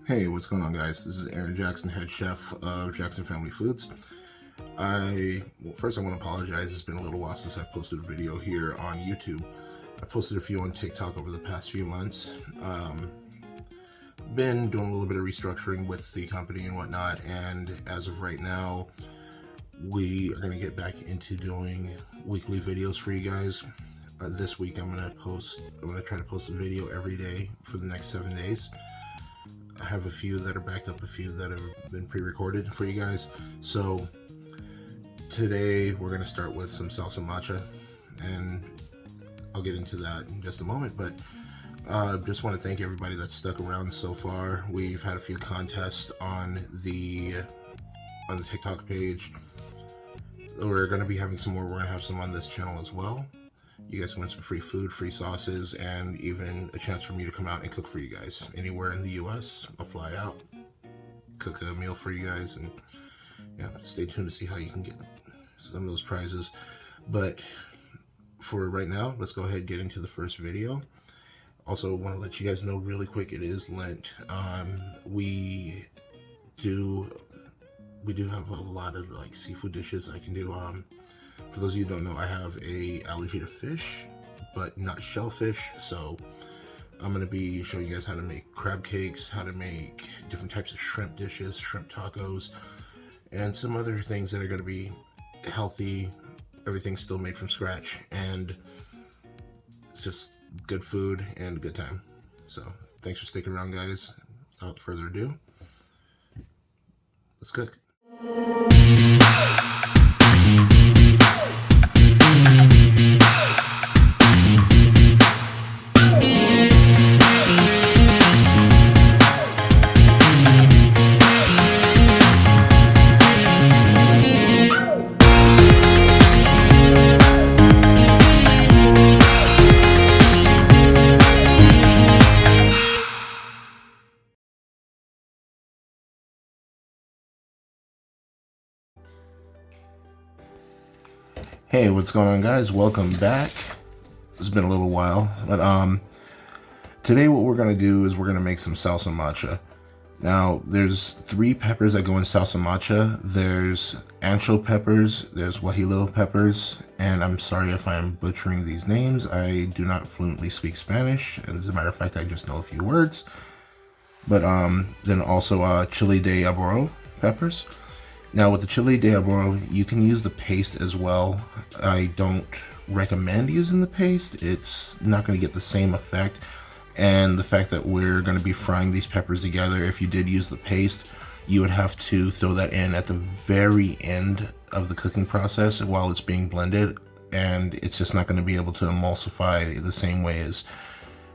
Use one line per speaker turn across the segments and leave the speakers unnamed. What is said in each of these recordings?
Hey, what's going on, guys? This is Aaron Jackson, head chef of Jackson Family Foods. First I want to apologize. It's been a little while since I posted a video here on YouTube. I posted a few on TikTok over the past few months. Been doing a little bit of restructuring with the company and whatnot, and as of right now, we are going to get back into doing weekly videos for you guys. This week I'm going to try to post a video every day for the next 7 days. I have a few that are backed up, a few that have been pre-recorded for you guys. So today we're going to start with some salsa macha, and I'll get into that in just a moment. But just want to thank everybody that's stuck around so far. We've had a few contests on the TikTok page. We're going to be having some more. We're going to have some on this channel as well. You guys can win some free food, free sauces, and even a chance for me to come out and cook for you guys. Anywhere in the US, I'll fly out, cook a meal for you guys, and yeah, stay tuned to see how you can get some of those prizes. But for right now, let's go ahead and get into the first video. Also, want to let you guys know really quick, it is Lent. We do have a lot of like seafood dishes I can do. For those of you who don't know, I have a allergy to fish, but not shellfish. So I'm going to be showing you guys how to make crab cakes, how to make different types of shrimp dishes, shrimp tacos, and some other things that are going to be healthy. Everything's still made from scratch, and it's just good food and a good time. So thanks for sticking around, guys. Without further ado, let's cook. Hey, what's going on, guys? Welcome back. It's been a little while, but today what we're gonna do is we're gonna make some salsa macha. Now, there's 3 peppers that go in salsa macha. There's ancho peppers, there's guajillo peppers, and I'm sorry if I'm butchering these names. I do not fluently speak Spanish, and as a matter of fact, I just know a few words. But then also chile de arbol peppers. Now with the chile de arbol, you can use the paste as well. I don't recommend using the paste. It's not going to get the same effect. And the fact that we're going to be frying these peppers together, if you did use the paste, you would have to throw that in at the very end of the cooking process while it's being blended. And it's just not going to be able to emulsify the same way as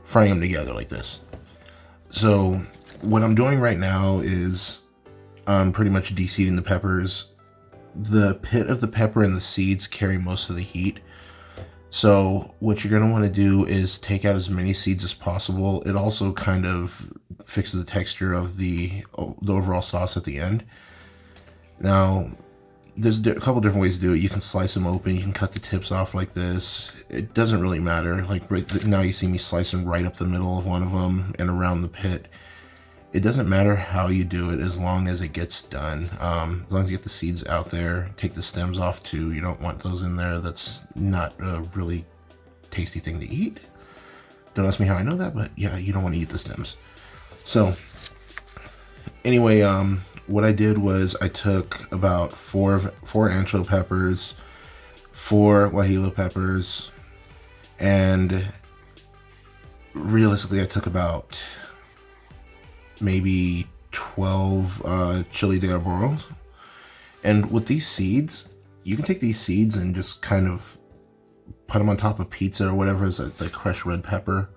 frying them together like this. So what I'm doing right now is I'm pretty much de-seeding the peppers. The pit of the pepper and the seeds carry most of the heat. So what you're going to want to do is take out as many seeds as possible. It also kind of fixes the texture of the overall sauce at the end. Now, there's a couple different ways to do it. You can slice them open. You can cut the tips off like this. It doesn't really matter. Like right now you see me slicing right up the middle of one of them and around the pit. It doesn't matter how you do it as long as it gets done. As long as you get the seeds out there, take the stems off too. You don't want those in there. That's not a really tasty thing to eat. Don't ask me how I know that, but yeah, you don't want to eat the stems. So anyway, what I did was I took about four ancho peppers, 4 guajillo peppers, and realistically I took about maybe 12 chile de arbol. And with these seeds, you can take these seeds and just kind of put them on top of pizza or whatever is like crushed red pepper.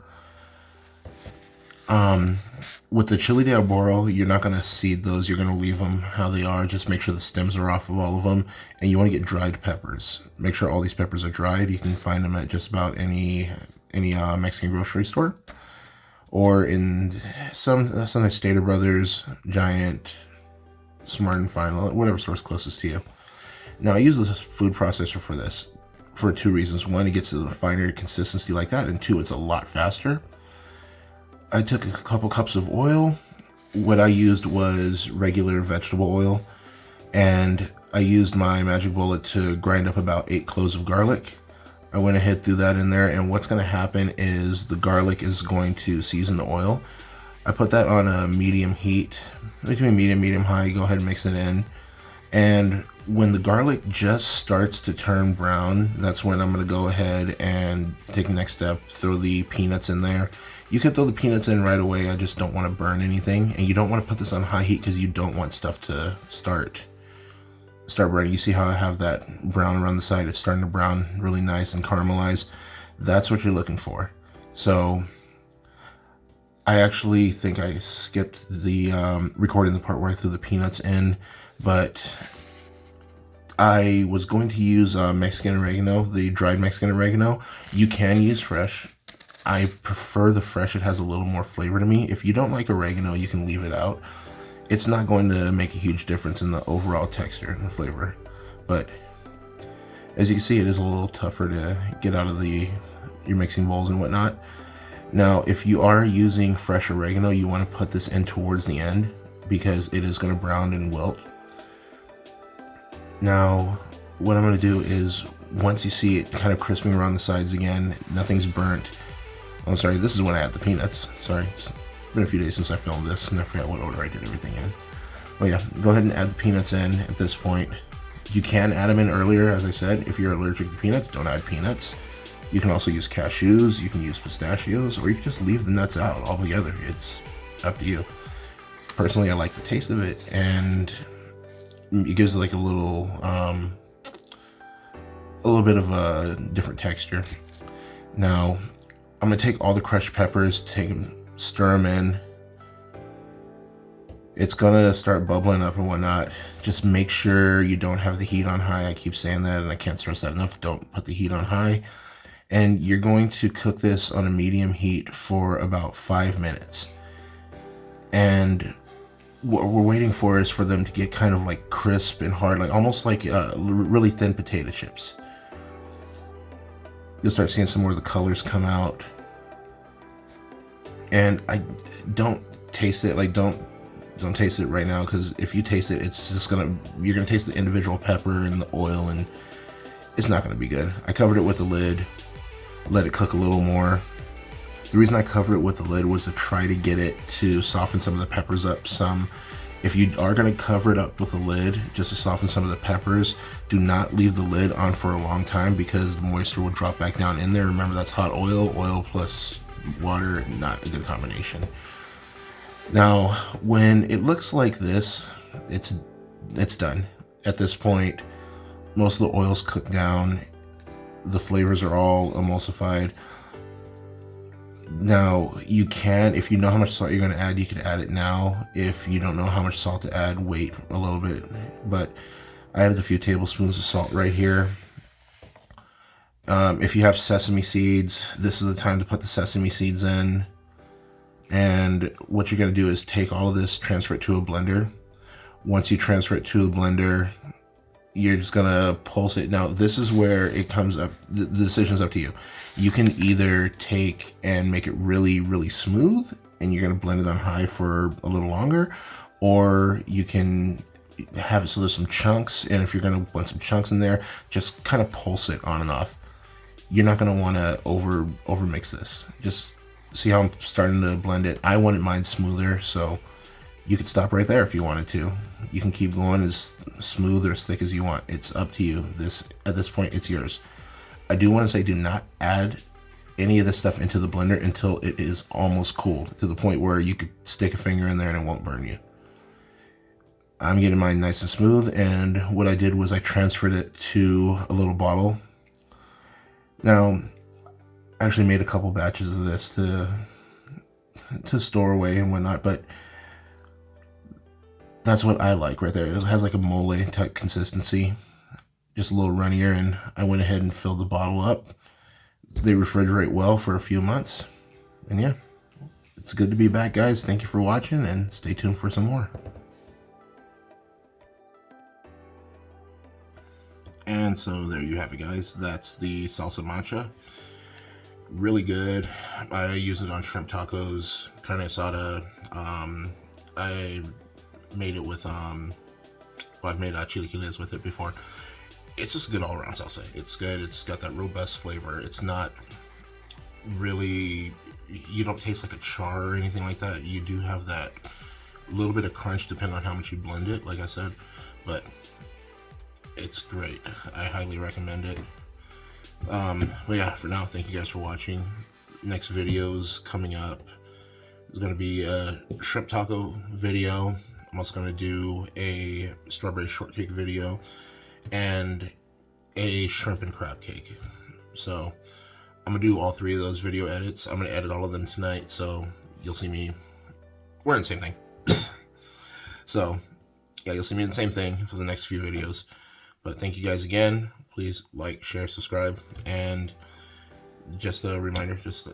With the chile de arbol, you're not going to seed those. You're going to leave them how they are. Just make sure the stems are off of all of them. And you want to get dried peppers. Make sure all these peppers are dried. You can find them at just about any Mexican grocery store. Or in some Stater Brothers, Giant, Smart and Final, whatever source closest to you. Now I use this food processor for this for 2 reasons. 1, it gets to the finer consistency like that, and 2, it's a lot faster. I took a couple cups of oil, what I used was regular vegetable oil, and I used my magic bullet to grind up about 8 cloves of garlic. I went ahead, threw that in there, and what's going to happen is the garlic is going to season the oil. I put that on a medium heat, between medium high. Go ahead and mix it in, and when the garlic just starts to turn brown, that's when I'm going to go ahead and take the next step, throw the peanuts in there. You can throw the peanuts in right away. I just don't want to burn anything, and you don't want to put this on high heat because you don't want stuff to start burning. You see how I have that brown around the side? It's starting to brown really nice and caramelize. That's what you're looking for. So I actually think I skipped the recording the part where I threw the peanuts in, but I was going to use Mexican oregano, the dried Mexican oregano. You can use fresh. I prefer the fresh. It has a little more flavor to me. If you don't like oregano, you can leave it out. It's not going to make a huge difference in the overall texture and the flavor. But as you can see, it is a little tougher to get out of your mixing bowls and whatnot. Now, if you are using fresh oregano, you want to put this in towards the end because it is going to brown and wilt. Now, what I'm going to do is, once you see it kind of crisping around the sides again, nothing's burnt. I'm sorry, this is when I add the peanuts. Sorry, it's been a few days since I filmed this and I forgot what order I did everything in. But yeah, go ahead and add the peanuts in at this point. You can add them in earlier, as I said. If you're allergic to peanuts, don't add peanuts. You can also use cashews, you can use pistachios, or you can just leave the nuts out altogether. It's up to you. Personally, I like the taste of it, and it gives it like a little bit of a different texture. Now, I'm gonna take all the crushed peppers, stir them in. It's gonna start bubbling up and whatnot. Just make sure you don't have the heat on high. I keep saying that and I can't stress that enough. Don't put the heat on high. And you're going to cook this on a medium heat for about 5 minutes. And what we're waiting for is for them to get kind of like crisp and hard, like almost like really thin potato chips. You'll start seeing some more of the colors come out. And I don't taste it, like don't taste it right now, because if you taste it, it's just you're gonna taste the individual pepper and the oil, and it's not gonna be good. I covered it with a lid, let it cook a little more. The reason I covered it with the lid was to try to get it to soften some of the peppers up some. If you are going to cover it up with a lid just to soften some of the peppers, do not leave the lid on for a long time because the moisture will drop back down in there. Remember, that's hot oil plus water, not a good combination. Now, when it looks like this, it's done. At this point, most of the oil's cooked down. The flavors are all emulsified. Now, you can, if you know how much salt you're going to add, you could add it now. If you don't know how much salt to add, wait a little bit. But I added a few tablespoons of salt right here. If you have sesame seeds, this is the time to put the sesame seeds in. And what you're going to do is take all of this, transfer it to a blender. Once you transfer it to a blender, you're just going to pulse it. Now, this is where it comes up. The decision's up to you. You can either take and make it really, really smooth, and you're going to blend it on high for a little longer, or you can have it so there's some chunks, and if you're going to want some chunks in there, just kind of pulse it on and off. You're not going to want to over mix this. Just see how I'm starting to blend it. I wanted mine smoother, so you could stop right there if you wanted to. You can keep going as smooth or as thick as you want. It's up to you. At this point, it's yours. I do want to say, do not add any of this stuff into the blender until it is almost cooled, to the point where you could stick a finger in there and it won't burn you. I'm getting mine nice and smooth, and what I did was I transferred it to a little bottle. Now, I actually made a couple batches of this to store away and whatnot, but that's what I like right there. It has like a mole type consistency, just a little runnier, and I went ahead and filled the bottle up. They refrigerate well for a few months, and yeah, it's good to be back, guys. Thank you for watching, and stay tuned for some more. And so there you have it, guys. That's the Salsa Macha. Really good. I use it on shrimp tacos, carne asada, I made it with well, I've made chilaquiles with it before. It's just good all around salsa. It's good. It's got that robust flavor. It's not really, you don't taste like a char or anything like that. You do have that little bit of crunch depending on how much you blend it, like I said, but it's great. I highly recommend it. But yeah, for now, thank you guys for watching. Next videos coming up is going to be a shrimp taco video. I'm also going to do a strawberry shortcake video and a shrimp and crab cake. So I'm going to do all three of those video edits. I'm going to edit all of them tonight, so you'll see me wearing the same thing. So yeah, you'll see me in the same thing for the next few videos. But thank you guys again. Please like, share, subscribe, and just a reminder, just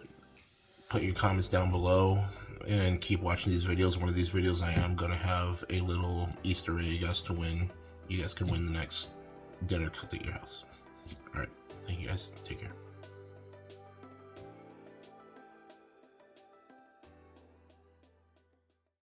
put your comments down below and keep watching these videos. One of these videos I am going to have a little Easter egg as to when you guys can win the next dinner cooked at your house. Alright, thank you guys. Take care.